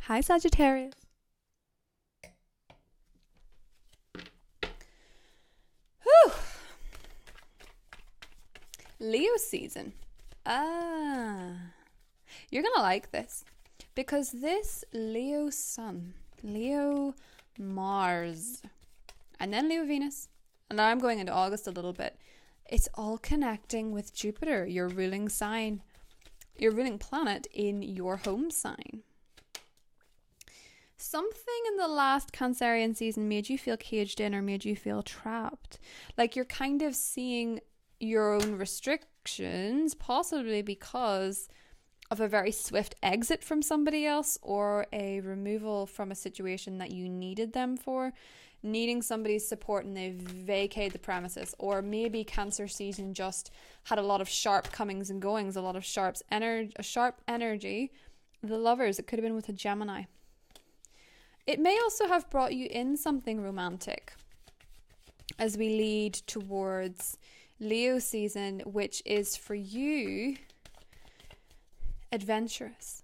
Hi, Sagittarius. Whew. Leo season. You're going to like this because this Leo Sun, Leo Mars, and then Leo Venus, and now I'm going into August a little bit. It's all connecting with Jupiter, your ruling sign, your ruling planet in your home sign. Something in the last Cancerian season made you feel caged in or made you feel trapped. Like you're kind of seeing your own restrictions, possibly because of a very swift exit from somebody else or a removal from a situation that you needed them for, needing somebody's support and they vacated the premises. Or maybe Cancer season just had a lot of sharp comings and goings, a lot of sharp energy. The Lovers, it could have been with a Gemini. It may also have brought you in something romantic as we lead towards Leo season, which is for you adventurous.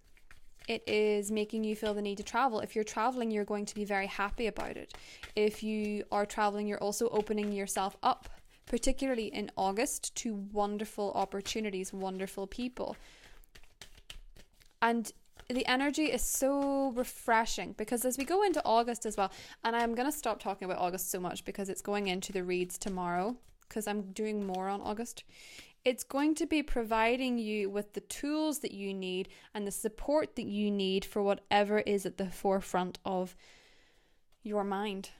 It is making you feel the need to travel. If you're traveling, you're going to be very happy about it. If you are traveling, you're also opening yourself up, particularly in August, to wonderful opportunities, wonderful people. And the energy is so refreshing because as we go into August as well, and I'm going to stop talking about August so much because it's going into the reads tomorrow because I'm doing more on August. It's going to be providing you with the tools that you need and the support that you need for whatever is at the forefront of your mind.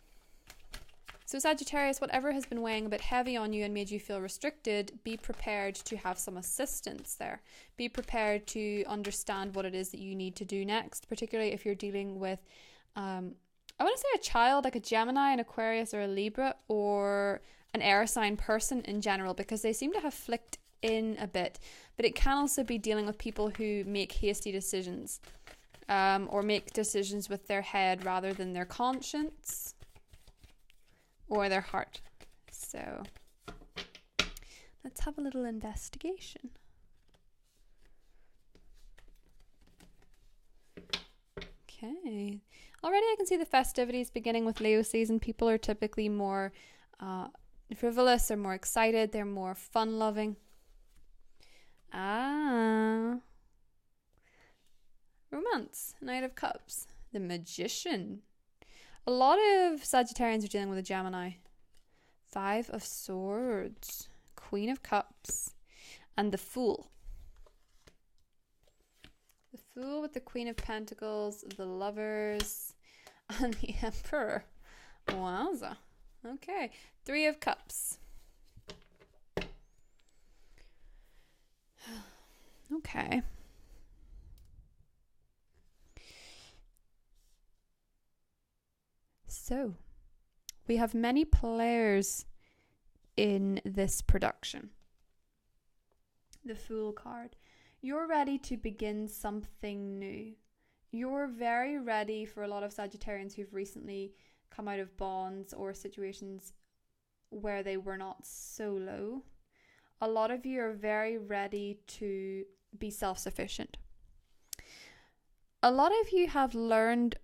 So Sagittarius, whatever has been weighing a bit heavy on you and made you feel restricted, be prepared to have some assistance there. Be prepared to understand what it is that you need to do next, particularly if you're dealing with, I want to say a child, like a Gemini, an Aquarius, or a Libra, or an air sign person in general, because they seem to have flicked in a bit. But it can also be dealing with people who make hasty decisions, or make decisions with their head rather than their conscience or their heart. So let's have a little investigation. Okay. Already I can see the festivities beginning with Leo season. People are typically more frivolous, they're more excited, they're more fun-loving. Romance, Knight of Cups, the Magician. A lot of Sagittarians are dealing with a Gemini. Five of Swords, Queen of Cups, and the Fool. The Fool with the Queen of Pentacles, the Lovers, and the Emperor. Wowza. Okay, Three of Cups. Okay. So, we have many players in this production. The Fool card. You're ready to begin something new. You're very ready for a lot of Sagittarians who've recently come out of bonds or situations where they were not solo. A lot of you are very ready to be self-sufficient. A lot of you have learned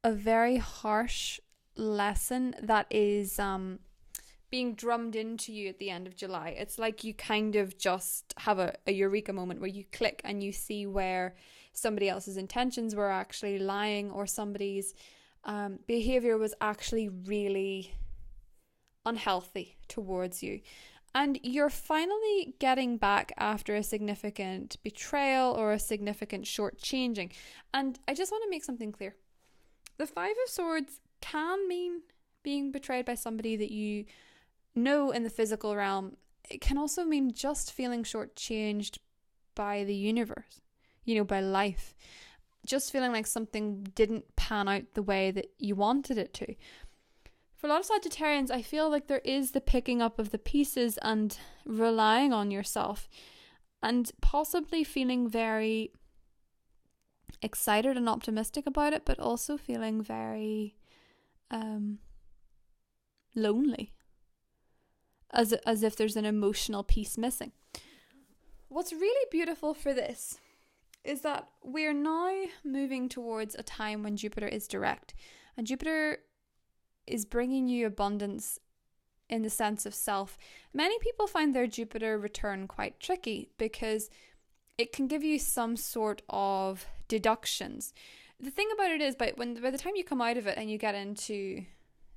a very harsh lesson that is being drummed into you at the end of July. It's like you kind of just have a eureka moment where you click and you see where somebody else's intentions were actually lying, or somebody's behavior was actually really unhealthy towards you. And you're finally getting back after a significant betrayal or a significant shortchanging. And I just want to make something clear. The Five of Swords can mean being betrayed by somebody that you know in the physical realm. It can also mean just feeling shortchanged by the universe, by life. Just feeling like something didn't pan out the way that you wanted it to. For a lot of Sagittarians, I feel like there is the picking up of the pieces and relying on yourself and possibly feeling very excited and optimistic about it, but also feeling very lonely, as if there's an emotional piece missing. What's really beautiful for this is that we're now moving towards a time when Jupiter is direct, and Jupiter is bringing you abundance in the sense of self. Many people find their Jupiter return quite tricky because it can give you some sort of deductions. The thing about it is, by the time you come out of it and you get into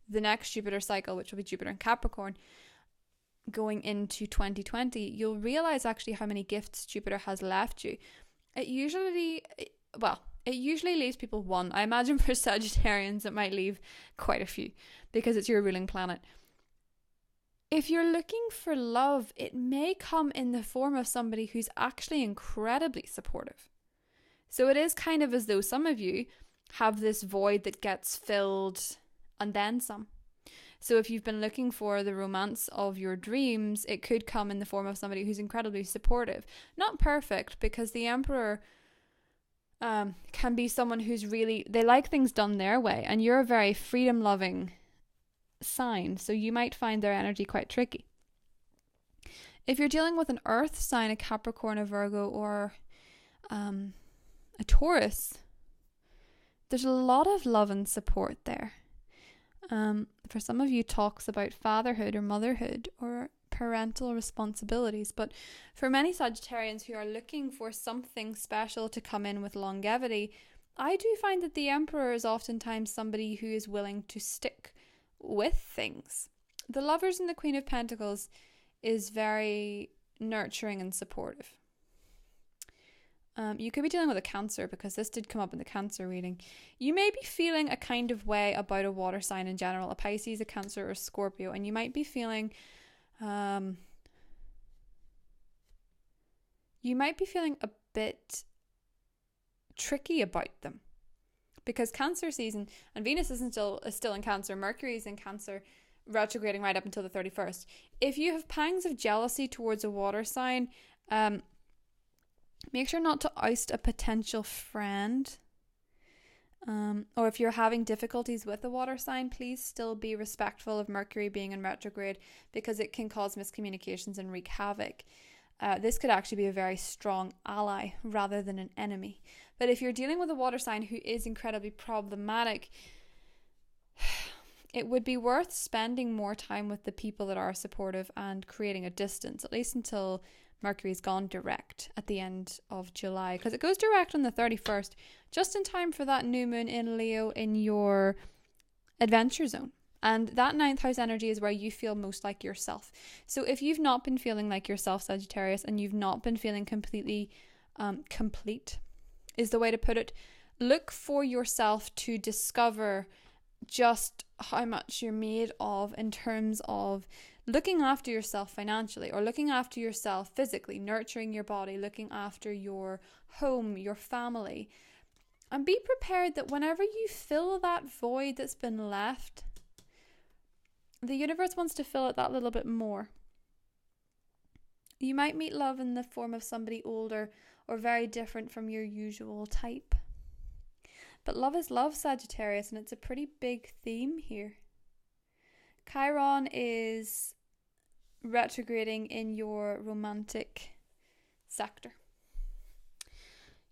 the next Jupiter cycle, which will be Jupiter in Capricorn, going into 2020, you'll realize actually how many gifts Jupiter has left you. It usually leaves people one. I imagine for Sagittarians it might leave quite a few because it's your ruling planet. If you're looking for love, it may come in the form of somebody who's actually incredibly supportive. So it is kind of as though some of you have this void that gets filled and then some. So if you've been looking for the romance of your dreams, it could come in the form of somebody who's incredibly supportive. Not perfect, because the Emperor can be someone who's really, they like things done their way, and you're a very freedom-loving sign, so you might find their energy quite tricky. If you're dealing with an earth sign, a Capricorn, a Virgo, or a Taurus, there's a lot of love and support there. For some of you, talks about fatherhood or motherhood or parental responsibilities, but for many Sagittarians who are looking for something special to come in with longevity, I do find that the Emperor is oftentimes somebody who is willing to stick with things. The Lovers and the Queen of Pentacles is very nurturing and supportive. You could be dealing with a Cancer, because this did come up in the Cancer reading. You may be feeling a kind of way about a water sign in general, a Pisces, a Cancer, or a Scorpio, and you might be feeling a bit tricky about them, because Cancer season, and Venus is still in Cancer, Mercury is in Cancer, retrograding right up until the 31st. If you have pangs of jealousy towards a water sign, make sure not to oust a potential friend. Or if you're having difficulties with a water sign, please still be respectful of Mercury being in retrograde, because it can cause miscommunications and wreak havoc. This could actually be a very strong ally rather than an enemy. But if you're dealing with a water sign who is incredibly problematic, it would be worth spending more time with the people that are supportive and creating a distance, at least until Mercury's gone direct at the end of July, because it goes direct on the 31st, just in time for that new moon in Leo in your adventure zone. And that 9th house energy is where you feel most like yourself. So if you've not been feeling like yourself, Sagittarius, and you've not been feeling completely complete, is the way to put it, look for yourself to discover just how much you're made of in terms of looking after yourself financially, or looking after yourself physically, nurturing your body, looking after your home, your family. And be prepared that whenever you fill that void that's been left, the universe wants to fill it that little bit more. You might meet love in the form of somebody older or very different from your usual type. But love is love, Sagittarius, and it's a pretty big theme here. Chiron is retrograding in your romantic sector.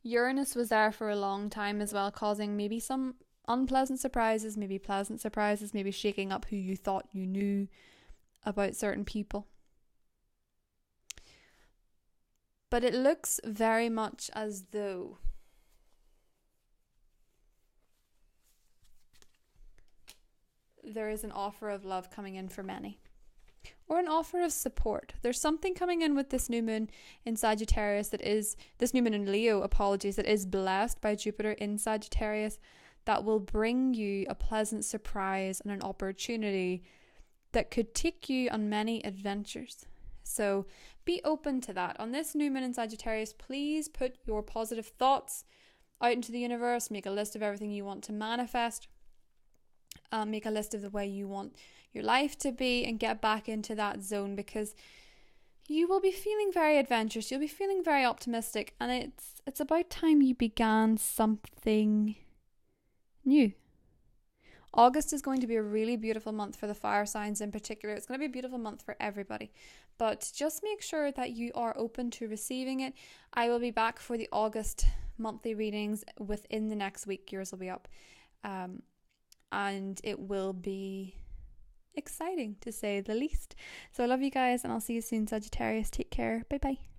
Uranus was there for a long time as well, causing maybe some unpleasant surprises, maybe pleasant surprises, maybe shaking up who you thought you knew about certain people. But it looks very much as though there is an offer of love coming in for many, or an offer of support. There's something coming in with this new moon in Sagittarius this new moon in Leo, that is blessed by Jupiter in Sagittarius, that will bring you a pleasant surprise and an opportunity that could take you on many adventures. So be open to that. On this new moon in Sagittarius, please put your positive thoughts out into the universe. Make a list of everything you want to manifest. Make a list of the way you want your life to be, and get back into that zone, because you will be feeling very adventurous. You'll be feeling very optimistic, and it's about time you began something new. August is going to be a really beautiful month for the fire signs in particular. It's going to be a beautiful month for everybody, but just make sure that you are open to receiving it. I will be back for the August monthly readings. Within the next week, yours will be up. And it will be exciting, to say the least. So I love you guys, and I'll see you soon, Sagittarius. Take care. Bye bye.